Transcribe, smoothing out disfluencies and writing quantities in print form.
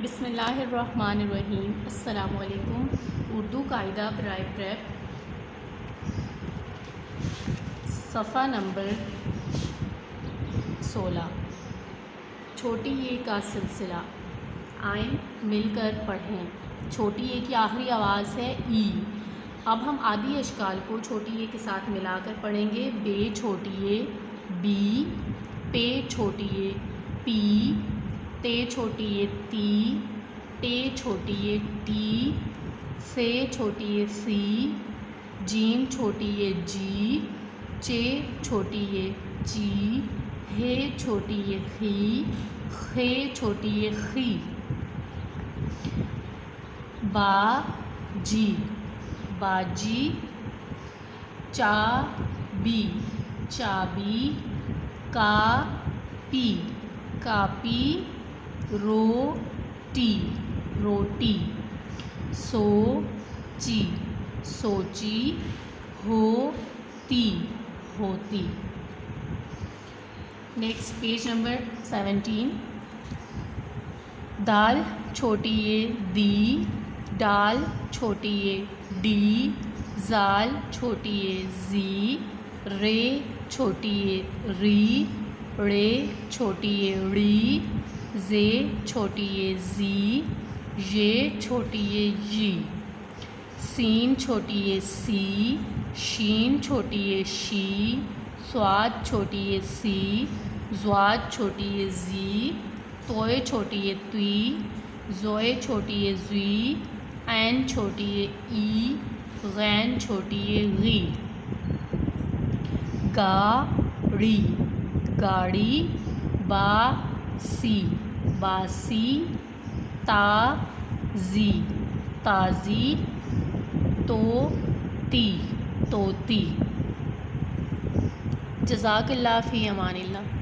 بسم اللہ الرحمن الرحیم۔ السلام علیکم۔ اردو قاعدہ برائے پریپ، صفحہ نمبر 16، چھوٹی اے کا سلسلہ۔ آئیں مل کر پڑھیں۔ چھوٹی اے کی آخری آواز ہے ای۔ اب ہم آدھی اشکال کو چھوٹی اے کے ساتھ ملا کر پڑھیں گے۔ بے چھوٹی اے بی، پے چھوٹی اے پی، تے چھوٹی اے تی، ٹے چھوٹی اے ٹی، سے چھوٹی اے سی، جیم چھوٹی اے جی، چے چھوٹی اے چی، ہے چھوٹی اے خی، خے چھوٹی اے خی۔ با جی، باجی، چا بی، چابی، کا پی، کاپی، رو ٹی، روٹی، سو چی، سوچی، ہو تی، ہوتی۔ Next page number 17۔ دال چھوٹی اے دی، ڈال چھوٹی اے ڈی، زال چھوٹی اے زی، رے چھوٹی اے ری، ڑے چھوٹی اے ڑی، زے چھوٹی اے زی، یہ چھوٹی اے یی، سین چھوٹی اے سی، شین چھوٹی اے شی، صاد چھوٹی اے سی، ضاد چھوٹی اے زی، توئے چھوٹی اے توی، زوئے چھوٹی اے زوی، عین چھوٹی اے ای، غین چھوٹی اے غی۔ گاڑی، گاڑی، باسی، باسی، تازی، تازی، طوطی، طوطی۔ جزاک اللہ، فی امان اللہ۔